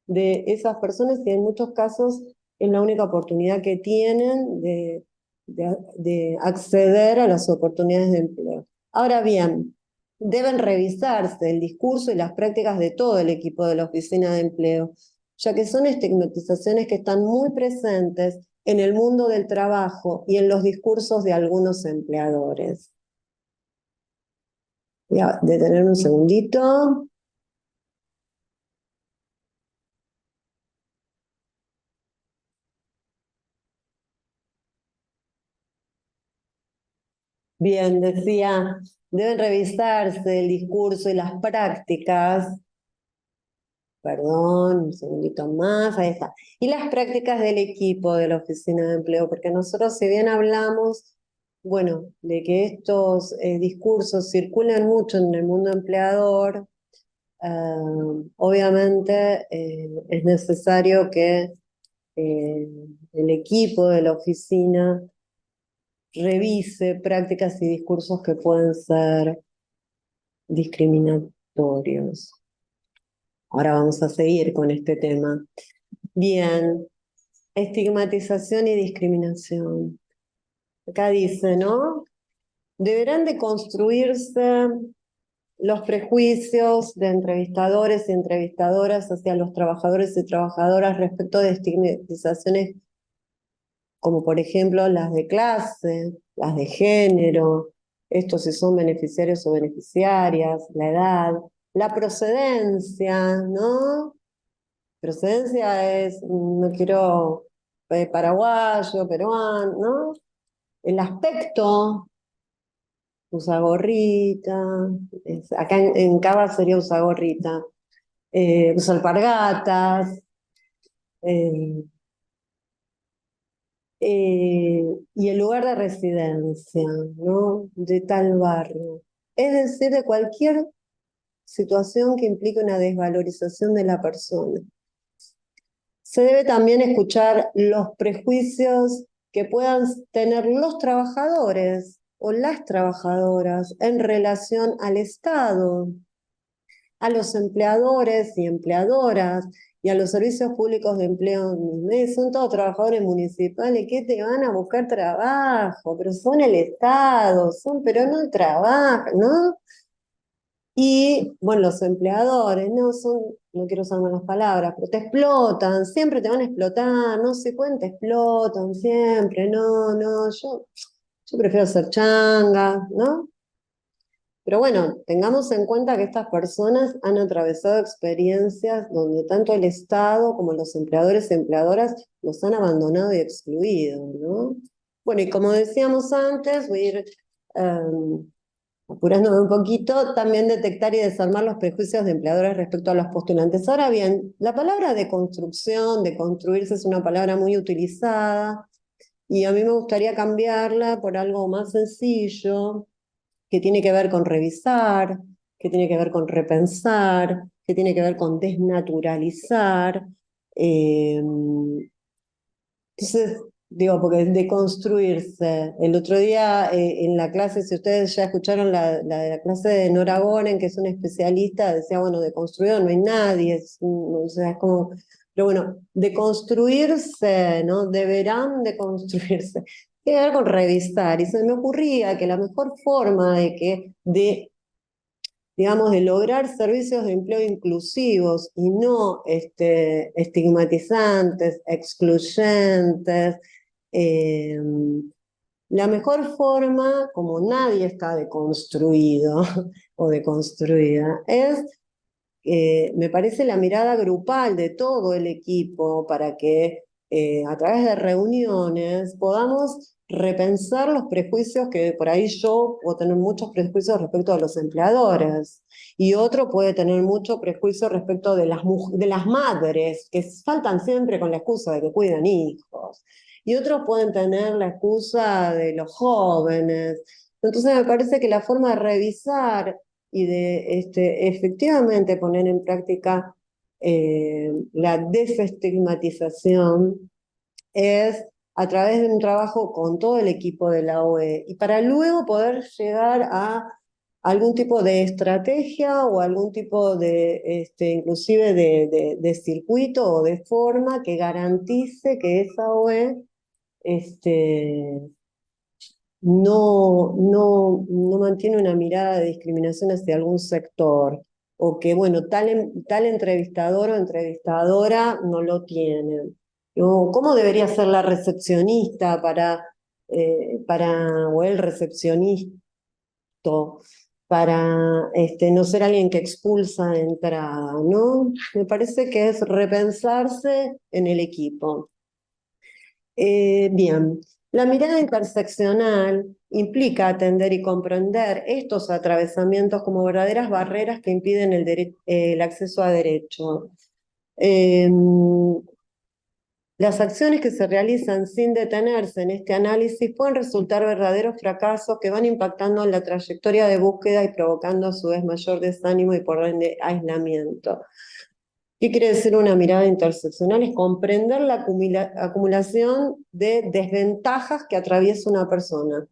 de esas personas y en muchos casos es la única oportunidad que tienen de acceder a las oportunidades de empleo. Ahora bien, deben revisarse el discurso y las prácticas de todo el equipo de la oficina de empleo, ya que son estigmatizaciones que están muy presentes en el mundo del trabajo y en los discursos de algunos empleadores. Voy a detener un segundito. Bien, decía, deben revisarse el discurso y las prácticas. Perdón, un segundito más, ahí está. Y las prácticas del equipo de la oficina de empleo, porque nosotros, si bien hablamos, bueno, de que estos discursos circulan mucho en el mundo empleador, obviamente es necesario que el equipo de la oficina revise prácticas y discursos que pueden ser discriminatorios. Ahora vamos a seguir con este tema. Bien, estigmatización y discriminación. Acá dice, ¿no? Deberán de construirse los prejuicios de entrevistadores y entrevistadoras hacia los trabajadores y trabajadoras respecto de estigmatizaciones como por ejemplo las de clase, las de género, estos si son beneficiarios o beneficiarias, la edad, la procedencia, ¿no? Procedencia es, no quiero paraguayo, peruano, ¿no? El aspecto, usa gorrita, acá en Cava sería usa gorrita, usa alpargatas, eh, y el lugar de residencia, ¿no? De tal barrio. Es decir, de cualquier situación que implique una desvalorización de la persona. Se debe también escuchar los prejuicios que puedan tener los trabajadores o las trabajadoras en relación al Estado, a los empleadores y empleadoras y a los servicios públicos de empleo. Son todos trabajadores municipales que te van a buscar trabajo, pero son el Estado, pero no trabajan, ¿no? Y bueno, los empleadores, no son, no quiero usar malas palabras, pero te explotan, siempre te van a explotar, no sé cuánto te explotan, siempre, no, yo prefiero ser changa, ¿no? Pero bueno, tengamos en cuenta que estas personas han atravesado experiencias donde tanto el Estado como los empleadores y empleadoras los han abandonado y excluido, ¿no? Bueno, y como decíamos antes, voy a ir apurándome un poquito, también detectar y desarmar los prejuicios de empleadores respecto a los postulantes. Ahora bien, la palabra de construcción, de construirse, es una palabra muy utilizada y a mí me gustaría cambiarla por algo más sencillo, que tiene que ver con revisar, que tiene que ver con repensar, que tiene que ver con desnaturalizar. Eh, entonces, digo, porque de construirse. El otro día en la clase, si ustedes ya escucharon la de la clase de Nora Goren, que es una especialista, decía, bueno, de construido no hay nadie, o sea, es como, pero bueno, de construirse, ¿no? Deberán de construirse. Tiene que ver con revisar, y se me ocurría que la mejor forma digamos, de lograr servicios de empleo inclusivos y no estigmatizantes, excluyentes. eh, la mejor forma, como nadie está deconstruido o deconstruida, es, me parece, la mirada grupal de todo el equipo para que a través de reuniones podamos repensar los prejuicios que por ahí yo puedo tener muchos prejuicios respecto a los empleadores y otro puede tener mucho prejuicio respecto de de las madres que faltan siempre con la excusa de que cuidan hijos y otros pueden tener la excusa de los jóvenes. Entonces me parece que la forma de revisar y de efectivamente poner en práctica la desestigmatización es a través de un trabajo con todo el equipo de la OE y para luego poder llegar a algún tipo de estrategia o algún tipo de, inclusive de circuito o de forma que garantice que esa OE este, no mantiene una mirada de discriminación hacia algún sector, o que, bueno, tal entrevistador o entrevistadora no lo tiene. ¿No? ¿Cómo debería ser la recepcionista o el recepcionista para no ser alguien que expulsa de entrada, ¿no? Me parece que es repensarse en el equipo. Bien, la mirada interseccional implica atender y comprender estos atravesamientos como verdaderas barreras que impiden el acceso a derecho. Eh, las acciones que se realizan sin detenerse en este análisis pueden resultar verdaderos fracasos que van impactando en la trayectoria de búsqueda y provocando a su vez mayor desánimo y por ende aislamiento. ¿Qué quiere decir una mirada interseccional? Es comprender la acumulación de desventajas que atraviesa una persona.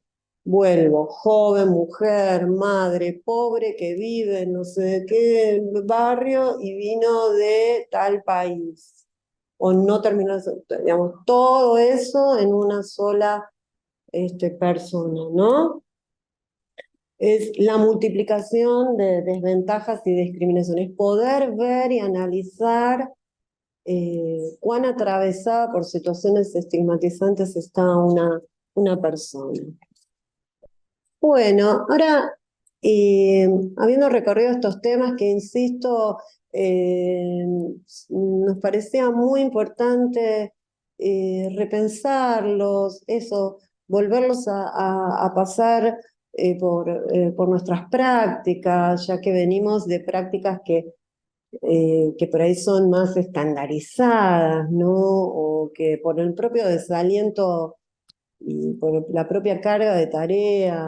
Vuelvo, joven, mujer, madre, pobre, que vive en no sé de qué barrio y vino de tal país. O no terminó, digamos, todo eso en una sola persona, ¿no? es la multiplicación de desventajas y discriminaciones, poder ver y analizar cuán atravesada por situaciones estigmatizantes está una persona. Bueno, ahora, habiendo recorrido estos temas que, insisto, nos parecía muy importante repensarlos, eso, volverlos a pasar por nuestras prácticas, ya que venimos de prácticas que por ahí son más estandarizadas, ¿no? O que por el propio desaliento y por la propia carga de tarea,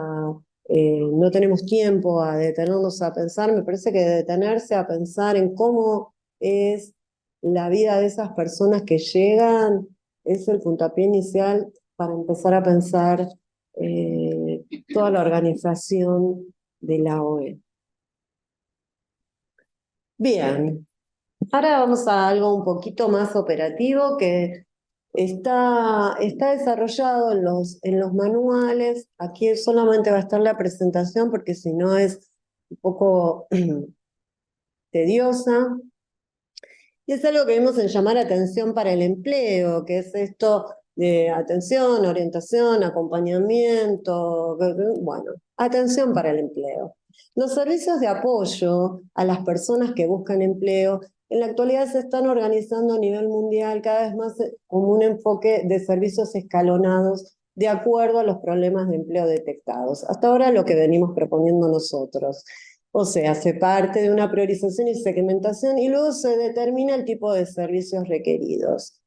no tenemos tiempo a detenernos a pensar. Me parece que detenerse a pensar en cómo es la vida de esas personas que llegan es el puntapié inicial para empezar a pensar toda la organización de la OE. Bien, ahora vamos a algo un poquito más operativo que está desarrollado en los manuales. Aquí solamente va a estar la presentación porque si no es un poco tediosa. Y es algo que vimos en llamar atención para el empleo, que es esto de atención, orientación, acompañamiento, bueno, atención para el empleo. Los servicios de apoyo a las personas que buscan empleo en la actualidad se están organizando a nivel mundial cada vez más como un enfoque de servicios escalonados de acuerdo a los problemas de empleo detectados. Hasta ahora lo que venimos proponiendo nosotros. O sea, se parte de una priorización y segmentación y luego se determina el tipo de servicios requeridos.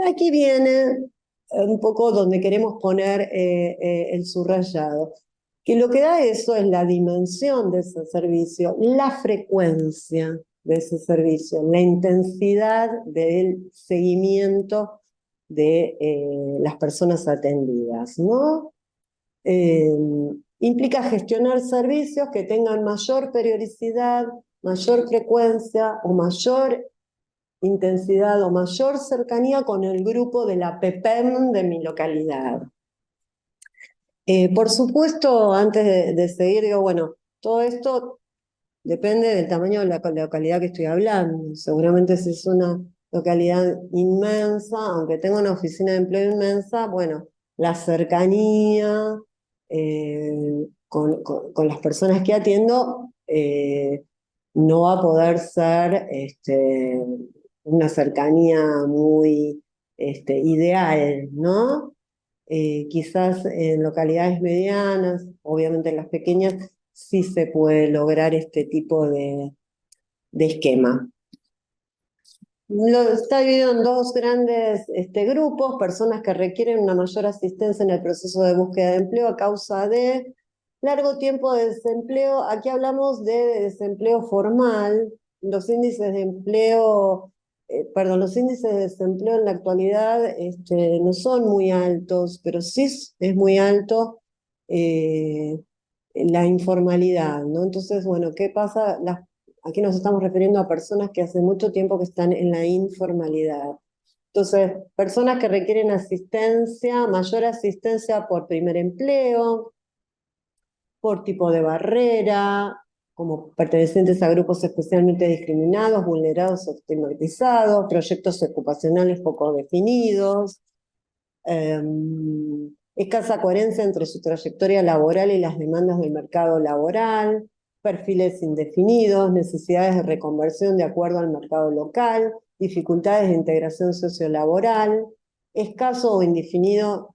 Aquí viene un poco donde queremos poner el subrayado, que lo que da eso es la dimensión de ese servicio, la frecuencia de ese servicio, la intensidad del seguimiento de las personas atendidas, ¿no? Implica gestionar servicios que tengan mayor periodicidad, mayor frecuencia o mayor intensidad o mayor cercanía con el grupo de la PEPEM de mi localidad. Por supuesto, antes de seguir, digo, bueno, todo esto depende del tamaño de la localidad que estoy hablando. Seguramente si es una localidad inmensa, aunque tenga una oficina de empleo inmensa, bueno, la cercanía con las personas que atiendo no va a poder ser una cercanía muy ideal, ¿no? Quizás en localidades medianas, obviamente en las pequeñas, sí se puede lograr este tipo de esquema. Está dividido en dos grandes grupos, personas que requieren una mayor asistencia en el proceso de búsqueda de empleo a causa de largo tiempo de desempleo. Aquí hablamos de desempleo formal. Los índices de empleo, los índices de desempleo en la actualidad no son muy altos, pero sí es muy alto la informalidad, ¿no? Entonces, bueno, ¿qué pasa? Aquí nos estamos refiriendo a personas que hace mucho tiempo que están en la informalidad. Entonces, personas que requieren asistencia, mayor asistencia por primer empleo, por tipo de barrera, como pertenecientes a grupos especialmente discriminados, vulnerados o estigmatizados, proyectos ocupacionales poco definidos, escasa coherencia entre su trayectoria laboral y las demandas del mercado laboral, perfiles indefinidos, necesidades de reconversión de acuerdo al mercado local, dificultades de integración sociolaboral, escaso o indefinido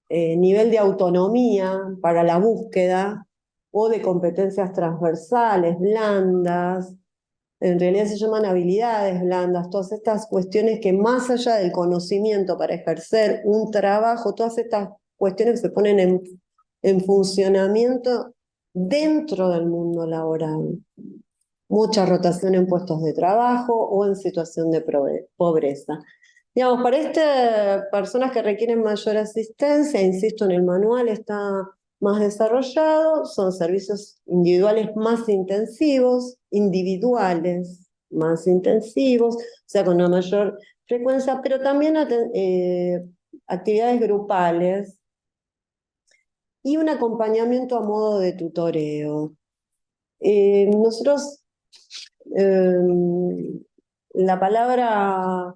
nivel de autonomía para la búsqueda o de competencias transversales, blandas, en realidad se llaman habilidades blandas, todas estas cuestiones que más allá del conocimiento para ejercer un trabajo, todas estas cuestiones se ponen en funcionamiento dentro del mundo laboral. Mucha rotación en puestos de trabajo o en situación de pobreza. Digamos, para personas que requieren mayor asistencia, insisto, en el manual está más desarrollado, son servicios individuales más intensivos, o sea, con una mayor frecuencia, pero también actividades grupales. y un acompañamiento a modo de tutoreo. Nosotros, la palabra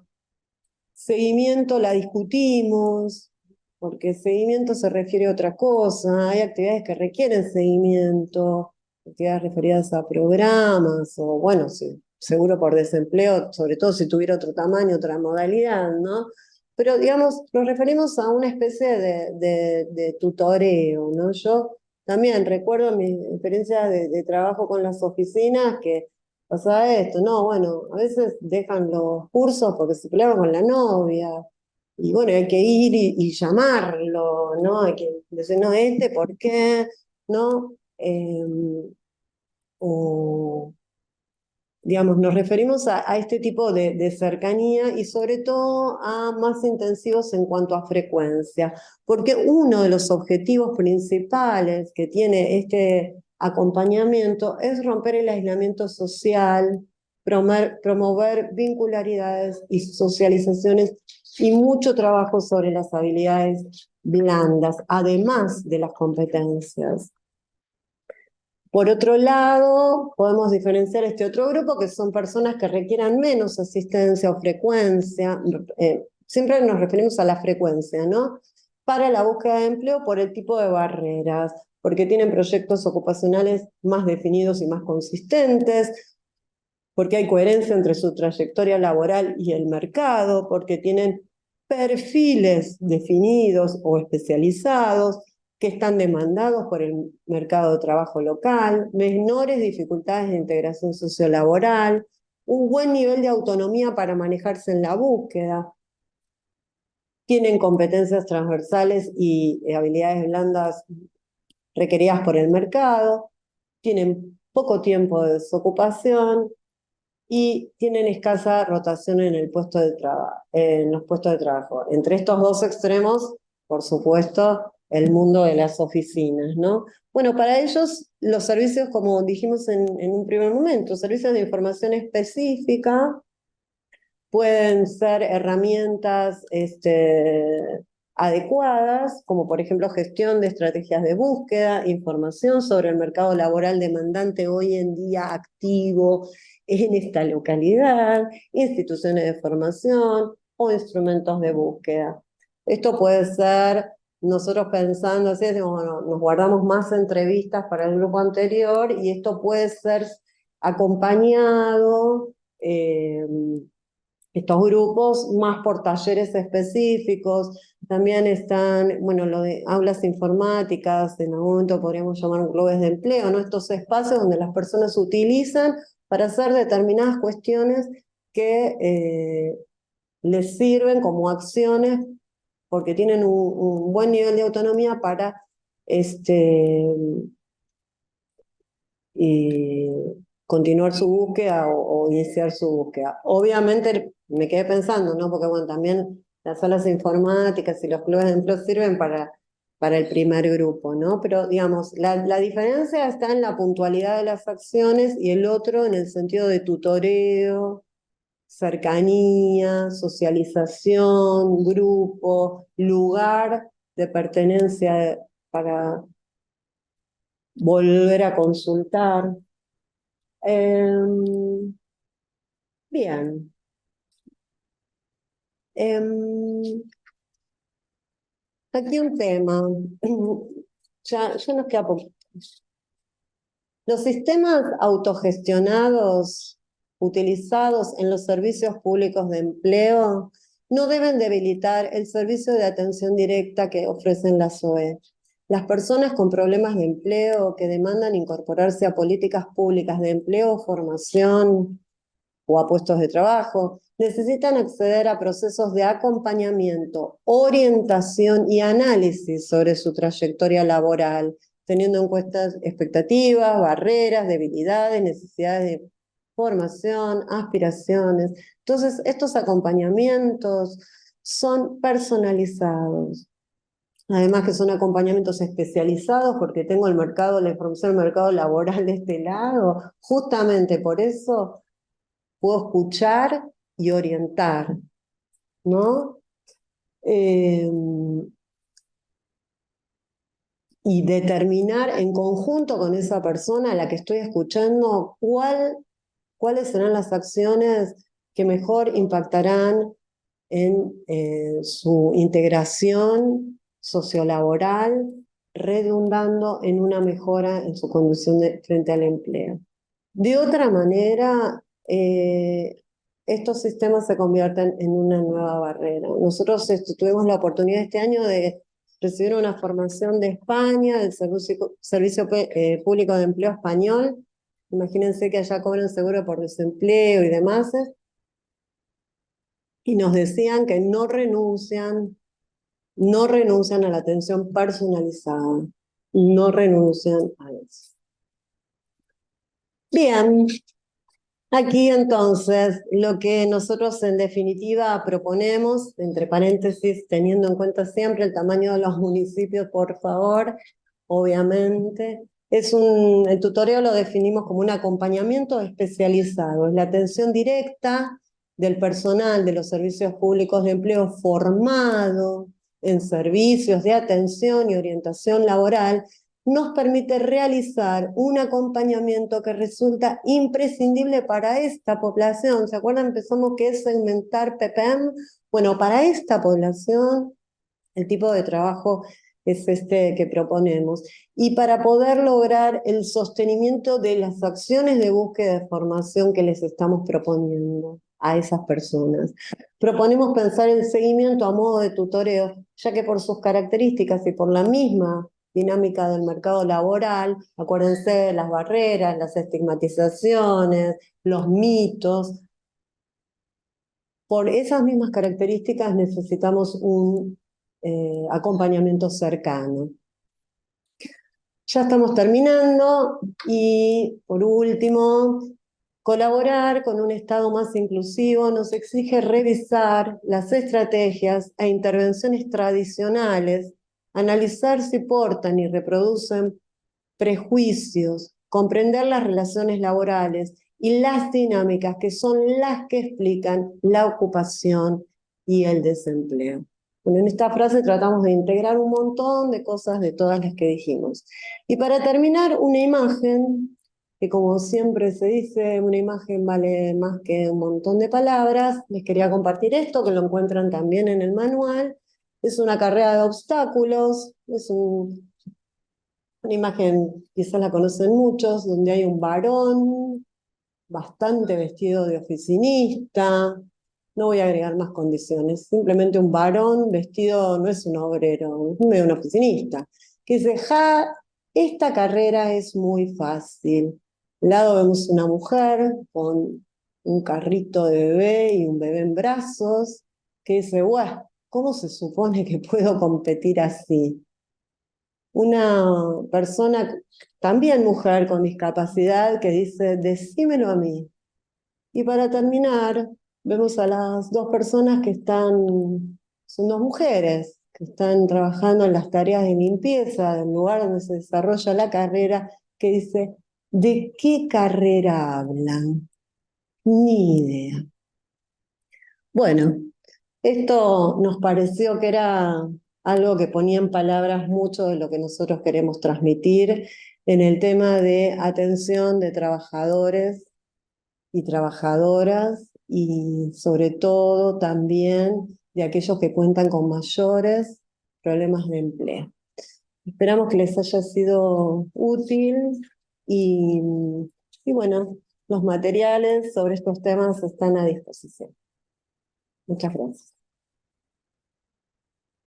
seguimiento la discutimos, porque seguimiento se refiere a otra cosa. Hay actividades que requieren seguimiento, actividades referidas a programas, o bueno, sí, seguro por desempleo, sobre todo si tuviera otro tamaño, otra modalidad, ¿no? Pero digamos, nos referimos a una especie de tutoreo, ¿no? Yo también recuerdo mi experiencia de trabajo con las oficinas que pasaba esto, no, bueno, a veces dejan los cursos porque se pelearon con la novia, y bueno, hay que ir y llamarlo, ¿no? Hay que decir, no, ¿por qué? ¿No? O, digamos, nos referimos a este tipo de cercanía y sobre todo a más intensivos en cuanto a frecuencia, porque uno de los objetivos principales que tiene este acompañamiento es romper el aislamiento social, promover vincularidades y socializaciones y mucho trabajo sobre las habilidades blandas, además de las competencias. Por otro lado, podemos diferenciar este otro grupo, que son personas que requieran menos asistencia o frecuencia. Siempre nos referimos a la frecuencia, ¿no? Para la búsqueda de empleo por el tipo de barreras, porque tienen proyectos ocupacionales más definidos y más consistentes, porque hay coherencia entre su trayectoria laboral y el mercado, porque tienen perfiles definidos o especializados que están demandados por el mercado de trabajo local, menores dificultades de integración sociolaboral, un buen nivel de autonomía para manejarse en la búsqueda, tienen competencias transversales y habilidades blandas requeridas por el mercado, tienen poco tiempo de desocupación, y tienen escasa rotación en el puesto de en los puestos de trabajo. Entre estos dos extremos, por supuesto, el mundo de las oficinas, ¿no? Bueno, para ellos los servicios, como dijimos en un primer momento, servicios de información específica, pueden ser herramientas adecuadas, como por ejemplo gestión de estrategias de búsqueda, información sobre el mercado laboral demandante hoy en día activo en esta localidad, instituciones de formación o instrumentos de búsqueda. Esto puede ser, nosotros pensando así, decimos, bueno, nos guardamos más entrevistas para el grupo anterior y esto puede ser acompañado estos grupos más por talleres específicos, también están, bueno, lo de aulas informáticas, en algún momento podríamos llamar clubes de empleo, ¿no? Estos espacios donde las personas utilizan para hacer determinadas cuestiones que les sirven como acciones porque tienen un buen nivel de autonomía para y continuar su búsqueda o iniciar su búsqueda. Obviamente me quedé pensando, ¿no? Porque bueno, también las salas informáticas y los clubes de empleo sirven para el primer grupo, ¿no? Pero digamos, la diferencia está en la puntualidad de las acciones y el otro en el sentido de tutoreo, cercanía, socialización, grupo, lugar de pertenencia para volver a consultar. Bien. Em, Aquí un tema. Ya nos queda poco. Los sistemas autogestionados utilizados en los servicios públicos de empleo no deben debilitar el servicio de atención directa que ofrecen las OE. Las personas con problemas de empleo que demandan incorporarse a políticas públicas de empleo o formación o a puestos de trabajo, necesitan acceder a procesos de acompañamiento, orientación y análisis sobre su trayectoria laboral, teniendo en cuenta expectativas, barreras, debilidades, necesidades de formación, aspiraciones. Entonces, estos acompañamientos son personalizados. Además que son acompañamientos especializados porque tengo el mercado, la información del mercado laboral de este lado. Justamente por eso puedo escuchar y orientar, ¿no? Eh, y determinar en conjunto con esa persona a la que estoy escuchando cuáles serán las acciones que mejor impactarán en su integración sociolaboral, redundando en una mejora en su condición frente al empleo. De otra manera, estos sistemas se convierten en una nueva barrera. Nosotros tuvimos la oportunidad este año de recibir una formación de España, del Servicio Público de Empleo Español. Imagínense que allá cobran seguro por desempleo y demás, y nos decían que no renuncian a la atención personalizada, no renuncian a eso. Bien, aquí entonces lo que nosotros en definitiva proponemos, entre paréntesis, teniendo en cuenta siempre el tamaño de los municipios, por favor, obviamente, el tutorial lo definimos como un acompañamiento especializado, es la atención directa del personal de los servicios públicos de empleo formado en servicios de atención y orientación laboral, nos permite realizar un acompañamiento que resulta imprescindible para esta población. ¿Se acuerdan? Empezamos que es segmentar PPM. Bueno, para esta población, el tipo de trabajo es este que proponemos. Y para poder lograr el sostenimiento de las acciones de búsqueda de formación que les estamos proponiendo a esas personas. Proponemos pensar el seguimiento a modo de tutoreo, ya que por sus características y por la misma dinámica del mercado laboral, acuérdense, las barreras, las estigmatizaciones, los mitos, por esas mismas características necesitamos un acompañamiento cercano. Ya estamos terminando y por último, colaborar con un Estado más inclusivo nos exige revisar las estrategias e intervenciones tradicionales, analizar si portan y reproducen prejuicios, comprender las relaciones laborales y las dinámicas que son las que explican la ocupación y el desempleo. Bueno, en esta frase tratamos de integrar un montón de cosas de todas las que dijimos. Y para terminar, una imagen, que como siempre se dice, una imagen vale más que un montón de palabras. Les quería compartir esto, que lo encuentran también en el manual. Es una carrera de obstáculos, es una imagen, quizás la conocen muchos, donde hay un varón bastante vestido de oficinista. No voy a agregar más condiciones, simplemente un varón vestido, no es un obrero, es un oficinista, que dice, ja, esta carrera es muy fácil. Al lado vemos una mujer con un carrito de bebé y un bebé en brazos, que dice, bueno, ¿cómo se supone que puedo competir así? Una persona, también mujer con discapacidad, que dice, decímelo a mí. Y para terminar, vemos a las dos personas que son dos mujeres, que están trabajando en las tareas de limpieza del lugar donde se desarrolla la carrera, que dice, ¿de qué carrera hablan? Ni idea. Bueno, esto nos pareció que era algo que ponía en palabras mucho de lo que nosotros queremos transmitir en el tema de atención de trabajadores y trabajadoras y sobre todo también de aquellos que cuentan con mayores problemas de empleo. Esperamos que les haya sido útil y, y bueno, los materiales sobre estos temas están a disposición. Muchas gracias.